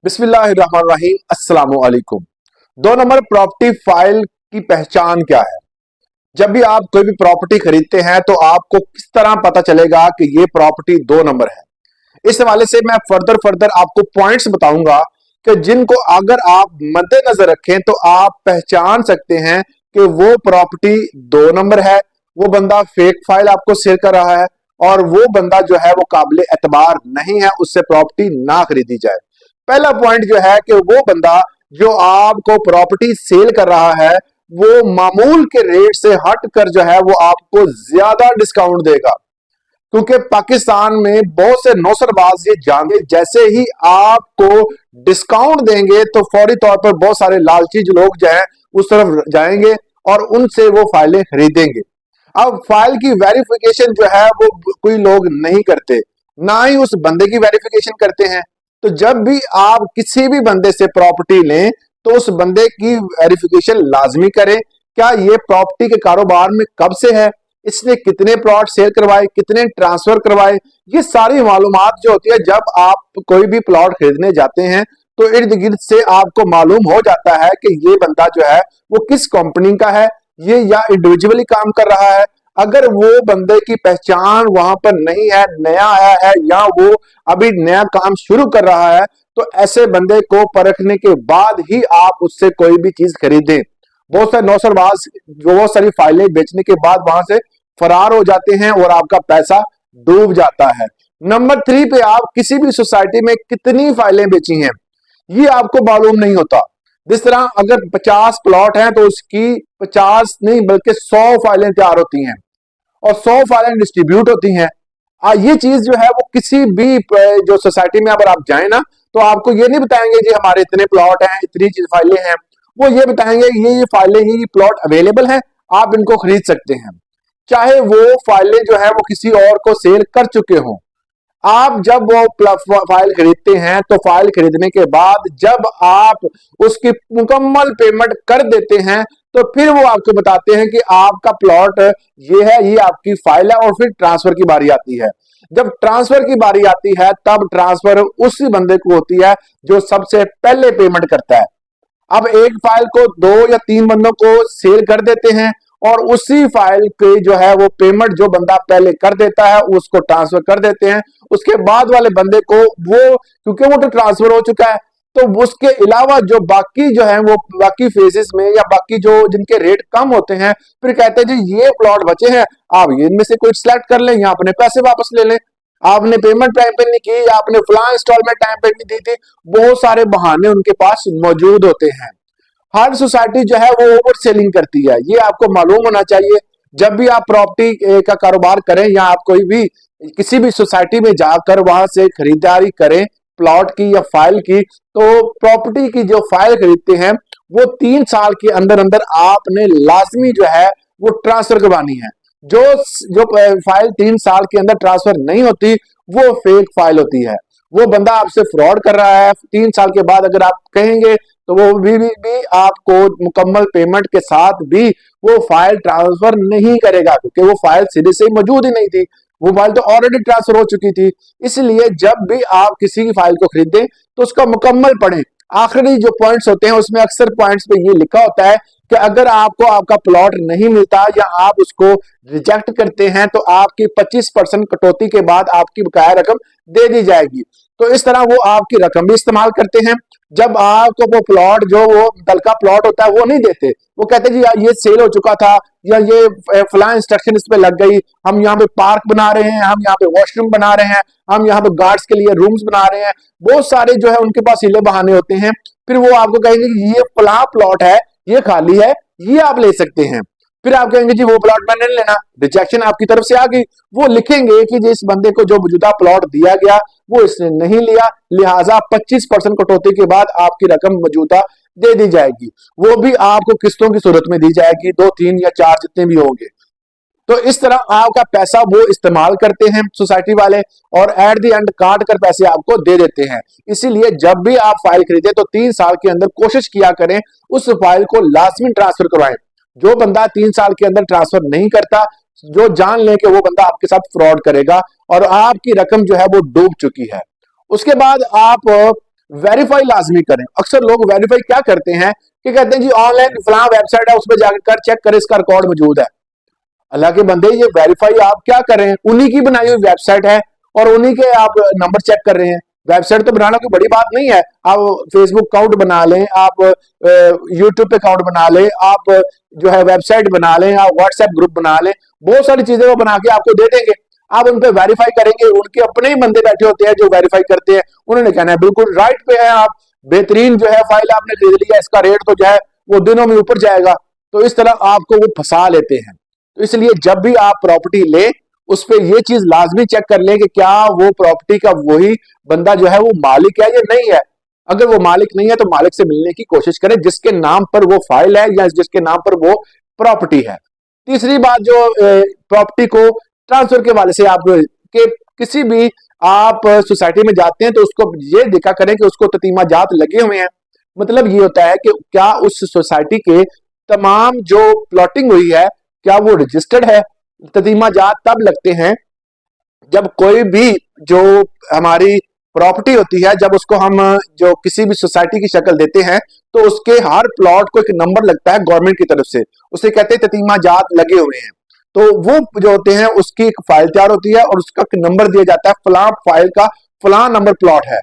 बिस्मिल्लाहिर्रहमानिर्रहीम। अस्सलामु अलैकुम। 2 नंबर प्रॉपर्टी फाइल की पहचान क्या है? जब भी आप कोई भी प्रॉपर्टी खरीदते हैं तो आपको किस तरह पता चलेगा कि ये प्रॉपर्टी 2 नंबर है? इस हवाले से मैं फर्दर आपको पॉइंट्स बताऊंगा कि जिनको अगर आप मद्देनजर रखें तो आप पहचान सकते हैं कि वो प्रॉपर्टी 2 नंबर है, वो बंदा फेक फाइल आपको शेयर कर रहा है और वो बंदा जो है वो काबिल एतबार नहीं है, उससे प्रॉपर्टी ना खरीदी जाए। पहला पॉइंट जो है कि वो बंदा जो आपको प्रॉपर्टी सेल कर रहा है वो मामूल के रेट से हट कर जो है वो आपको ज्यादा डिस्काउंट देगा, क्योंकि पाकिस्तान में बहुत से नौसरबाज ये जानते जैसे ही आपको डिस्काउंट देंगे तो फौरी तौर पर बहुत सारे लालची जो लोग जो है उस तरफ जाएंगे और उनसे वो फाइलें खरीदेंगे। अब फाइल की वेरिफिकेशन जो है वो कोई लोग नहीं करते, ना ही उस बंदे की वेरिफिकेशन करते हैं। तो जब भी आप किसी भी बंदे से प्रॉपर्टी लें तो उस बंदे की वेरिफिकेशन लाजमी करें। क्या ये प्रॉपर्टी के कारोबार में कब से है, इसने कितने प्लॉट सेल करवाए, कितने ट्रांसफर करवाए, ये सारी मालूमात जो होती है जब आप कोई भी प्लॉट खरीदने जाते हैं तो इर्द गिर्द से आपको मालूम हो जाता है कि ये बंदा जो है वो किस कंपनी का है, ये या इंडिविजुअली काम कर रहा है। अगर वो बंदे की पहचान वहां पर नहीं है, नया आया है या वो अभी नया काम शुरू कर रहा है, तो ऐसे बंदे को परखने के बाद ही आप उससे कोई भी चीज खरीदें। बहुत सारे नौसरबाज बहुत सारी फाइलें बेचने के बाद वहां से फरार हो जाते हैं और आपका पैसा डूब जाता है। नंबर 3 पे आप किसी भी सोसाइटी में कितनी फाइलें बेची हैं ये आपको मालूम नहीं होता। जिस तरह अगर 50 प्लॉट हैं तो उसकी 50 नहीं बल्कि 100 फाइलें तैयार होती हैं और 100 फाइलें डिस्ट्रीब्यूट होती हैं। ये चीज जो है वो किसी भी जो सोसाइटी में अगर आप जाए ना तो आपको ये नहीं बताएंगे जी हमारे इतने प्लॉट हैं, इतनी चीज फाइलें हैं। वो ये बताएंगे ये फाइलें ही ये प्लॉट अवेलेबल हैं, आप इनको खरीद सकते हैं, चाहे वो फाइलें जो है वो किसी और को सेल कर चुके हों। आप जब वो फाइल खरीदते हैं तो फाइल खरीदने के बाद जब आप उसकी मुकम्मल पेमेंट कर देते हैं तो फिर वो आपको बताते हैं कि आपका प्लॉट ये है, ये आपकी फाइल है, और फिर ट्रांसफर की बारी आती है। जब ट्रांसफर की बारी आती है तब ट्रांसफर उसी बंदे को होती है जो सबसे पहले पेमेंट करता है। अब एक फाइल को 2 या 3 बंदों को सेल कर देते हैं और उसी फाइल के जो है वो पेमेंट जो बंदा पहले कर देता है उसको ट्रांसफर कर देते हैं। उसके बाद वाले बंदे को वो क्योंकि वो तो ट्रांसफर हो चुका है तो उसके अलावा जो बाकी जो है वो बाकी फेजेस में या बाकी जो जिनके रेट कम होते हैं फिर कहते हैं जी ये प्लॉट बचे हैं, आप इनमें से कोई सिलेक्ट कर लें या अपने पैसे वापस ले लें, आपने पेमेंट टाइम पे नहीं की, आपने फलां इंस्टॉलमेंट टाइम पे नहीं दी थी। बहुत सारे बहाने उनके पास मौजूद होते हैं। हर सोसाइटी जो है वो ओवर सेलिंग करती है, ये आपको मालूम होना चाहिए। जब भी आप प्रॉपर्टी का कारोबार करें या आप कोई भी किसी भी सोसाइटी में जाकर वहां से खरीदारी करें प्लॉट की या फाइल की, तो प्रॉपर्टी की जो फाइल खरीदते हैं वो 3 साल के अंदर अंदर आपने लाजमी जो है वो ट्रांसफर करवानी है। जो जो फाइल 3 साल के अंदर ट्रांसफर नहीं होती वो फेक फाइल होती है, वो बंदा आपसे फ्रॉड कर रहा है। 3 साल के बाद अगर आप कहेंगे तो वो भी आपको मुकम्मल पेमेंट के साथ भी वो फाइल ट्रांसफर नहीं करेगा, क्योंकि वो फाइल सीधे से ही मौजूद ही नहीं थी, वो फाइल तो ऑलरेडी ट्रांसफर हो चुकी थी। इसलिए जब भी आप किसी की फाइल को खरीदें तो उसका मुकम्मल पढ़ें। आखिरी जो पॉइंट्स होते हैं उसमें अक्सर पॉइंट्स पे ये लिखा होता है कि अगर आपको आपका प्लॉट नहीं मिलता या आप उसको रिजेक्ट करते हैं तो आपकी 25% कटौती के बाद आपकी बकाया रकम दे दी जाएगी। तो इस तरह वो आपकी रकम भी इस्तेमाल करते हैं। जब आपको वो प्लॉट जो वो तलका प्लॉट होता है वो नहीं देते, वो कहते हैं जी यार ये सेल हो चुका था या ये फलां इंस्ट्रक्शन इस पे लग गई, हम यहाँ पे पार्क बना रहे हैं, हम यहाँ पे वॉशरूम बना रहे हैं, हम यहाँ पे गार्ड्स के लिए रूम्स बना रहे हैं। बहुत सारे जो है उनके पास हीले बहाने होते हैं। फिर वो आपको कहेंगे कि ये फलां प्लॉट है, ये खाली है, ये आप ले सकते हैं। फिर आप कहेंगे जी वो प्लॉट मैंने नहीं लेना, रिजेक्शन आपकी तरफ से आ गई। वो लिखेंगे कि जिस बंदे को जो मौजूदा प्लॉट दिया गया वो इसने नहीं लिया, लिहाजा 25% कटौती के बाद आपकी रकम मौजूदा दे दी जाएगी। वो भी आपको किस्तों की सूरत में दी जाएगी, 2, 3 या 4 जितने भी होंगे। तो इस तरह आपका पैसा वो इस्तेमाल करते हैं सोसाइटी वाले और एट द एंड काट कर पैसे आपको दे देते हैं। इसीलिए जब भी आप फाइल खरीदे तो 3 साल के अंदर कोशिश किया करें उस फाइल को लाजमी ट्रांसफर करवाएं। जो बंदा 3 साल के अंदर ट्रांसफर नहीं करता, जो जान ले कि वो बंदा आपके साथ फ्रॉड करेगा और आपकी रकम जो है वो डूब चुकी है। उसके बाद आप वेरीफाई लाजमी करें। अक्सर लोग वेरीफाई क्या करते हैं कि कहते हैं जी ऑनलाइन फलां वेबसाइट है, उस पर जाकर चेक करें, इसका रिकॉर्ड मौजूद है। अल्लाह के बंदे, ये वेरीफाई आप क्या कर रहे हैं? उन्हीं की बनाई हुई वेबसाइट है और उन्हीं के आप नंबर चेक कर रहे हैं। वेबसाइट तो बनाना कोई बड़ी बात नहीं है। आप फेसबुक अकाउंट बना लें, आप यूट्यूब पे अकाउंट बना लें, आप जो है वेबसाइट बना लें, आप व्हाट्सएप ग्रुप बना लें, बहुत सारी चीजें वो बना के आपको दे देंगे। आप उन पर वेरीफाई करेंगे, उनके अपने ही बंदे बैठे होते हैं जो वेरीफाई करते हैं, उन्होंने कहना है बिल्कुल राइट पे है आप, बेहतरीन जो है फाइल आपने खरीद लिया, इसका रेट तो जो है वो दिनों में ऊपर जाएगा। तो इस तरह आपको वो फंसा लेते हैं। तो इसलिए जब भी आप प्रॉपर्टी ले, उस पर ये चीज लाजमी चेक कर लें कि क्या वो प्रॉपर्टी का वही बंदा जो है वो मालिक है या नहीं है। अगर वो मालिक नहीं है तो मालिक से मिलने की कोशिश करें जिसके नाम पर वो फाइल है या जिसके नाम पर वो प्रॉपर्टी है। तीसरी बात, जो प्रॉपर्टी को ट्रांसफर के वाले से आप के किसी भी आप सोसाइटी में जाते हैं तो उसको ये देखा करें कि उसको ततीमाजात लगे हुए हैं। मतलब ये होता है कि क्या उस सोसाइटी के तमाम जो प्लॉटिंग हुई है क्या वो रजिस्टर्ड है। ततीमाजात तब लगते हैं जब कोई भी जो हमारी प्रॉपर्टी होती है, जब उसको हम जो किसी भी सोसाइटी की शक्ल देते हैं तो उसके हर प्लॉट को एक नंबर लगता है गवर्नमेंट की तरफ से, उसे कहते हैं ततीमाजात लगे हुए हैं। तो वो जो होते हैं उसकी एक फाइल तैयार होती है और उसका नंबर दिया जाता है, फलां फाइल का फलां नंबर प्लॉट है।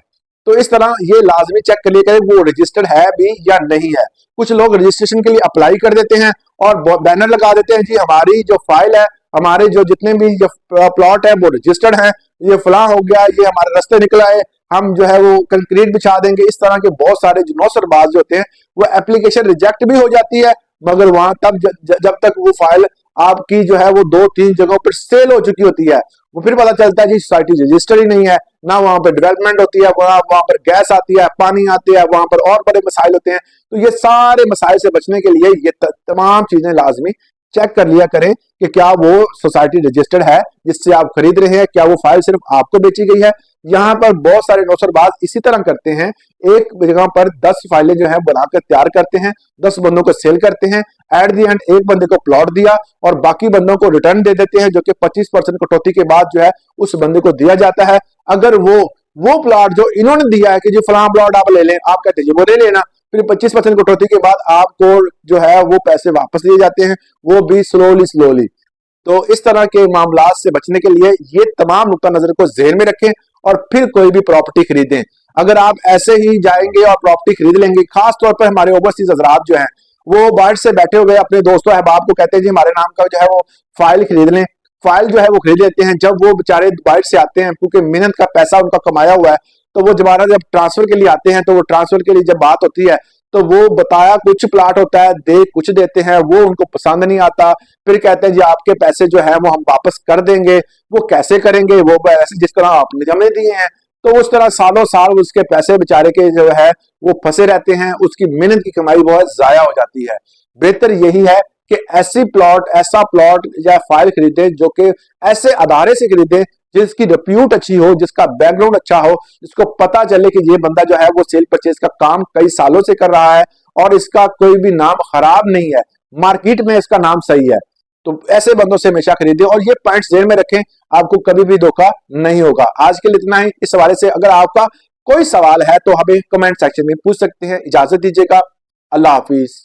तो इस तरह ये लाजमी चेक कर लिया करें वो रजिस्टर्ड है भी या नहीं है। कुछ लोग रजिस्ट्रेशन के लिए अप्लाई कर देते हैं और बैनर लगा देते हैं जी हमारी जो फाइल है, हमारे जो जितने भी जो प्लॉट है वो रजिस्टर्ड है, ये फलां हो गया, ये हमारे रास्ते निकला है, हम जो है वो कंक्रीट बिछा देंगे। इस तरह के बहुत सारे जो नौसरबाज जो होते हैं वो एप्लीकेशन रिजेक्ट भी हो जाती है, मगर वहां तब जब तक वो फाइल आपकी जो है वो 2-3 जगहों पर सेल हो चुकी होती है, वो फिर पता चलता है जी सोसाइटी रजिस्टर ही नहीं है, ना वहां पर डेवलपमेंट होती है, वहां पर गैस आती है, पानी आती है, वहां पर और बड़े मसाइल होते हैं। तो ये सारे मसाइल से बचने के लिए ये तमाम चीजें लाजमी चेक कर लिया करें कि क्या वो सोसाइटी रजिस्टर्ड है जिससे आप खरीद रहे हैं, क्या वो फाइल सिर्फ आपको बेची गई है। यहाँ पर बहुत सारे नौसरबाज इसी तरह करते हैं, एक जगह पर 10 फाइलें जो है बनाकर तैयार करते हैं, 10 बंदों को सेल करते हैं, एट दी एंड एक बंदे को प्लॉट दिया और बाकी बंदों को रिटर्न दे देते हैं जो कि 25% कटौती के बाद जो है उस बंदे को दिया जाता है। अगर वो प्लॉट जो इन्होंने दिया है कि जी फलां प्लॉट आप ले लें, आप कहते हैं वो ले लेना, फिर 25% कटौती के बाद आपको जो है वो पैसे वापस दिए जाते हैं, वो भी स्लोली। तो इस तरह के मामलात से बचने के लिए ये तमाम नुक्ता नजर को ज़हन में रखें और फिर कोई भी प्रॉपर्टी खरीदें। अगर आप ऐसे ही जाएंगे और प्रॉपर्टी खरीद लेंगे, खास तौर पर हमारे ओवरसीज हजरात जो हैं वो बाहर से बैठे हुए अपने दोस्तों अहबाब को कहते हैं जी हमारे नाम का जो है वो फाइल खरीद लें, फाइल जो है वो खरीद लेते हैं। जब वो बेचारे बाहर से आते हैं, क्योंकि मेहनत का पैसा उनका कमाया हुआ है, तो वो दोबारा जब ट्रांसफर के लिए आते हैं तो वो ट्रांसफर के लिए जब बात होती है तो वो बताया कुछ प्लाट होता है, दे कुछ देते हैं, वो उनको पसंद नहीं आता, फिर कहते हैं जी आपके पैसे जो है वो हम वापस कर देंगे। वो कैसे करेंगे? वो ऐसे जिस तरह आपने हमें दिए हैं। तो उस तरह सालों साल उसके पैसे बेचारे के जो है वो फंसे रहते हैं, उसकी मेहनत की कमाई बहुत जाया हो जाती है। बेहतर यही है कि ऐसा प्लॉट या फाइल खरीदे जो कि ऐसे अदारे से खरीदे जिसकी रिप्यूट अच्छी हो, जिसका बैकग्राउंड अच्छा हो, जिसको पता चले कि ये बंदा जो है वो सेल परचेज का काम कई सालों से कर रहा है और इसका कोई भी नाम खराब नहीं है, मार्केट में इसका नाम सही है। तो ऐसे बंदों से हमेशा खरीदे और ये पॉइंट्स ध्यान में रखें, आपको कभी भी धोखा नहीं होगा। आज के लिए इतना ही। इस हवाले से अगर आपका कोई सवाल है तो हमें कमेंट सेक्शन में पूछ सकते हैं। इजाजत दीजिएगा। अल्लाह हाफिज।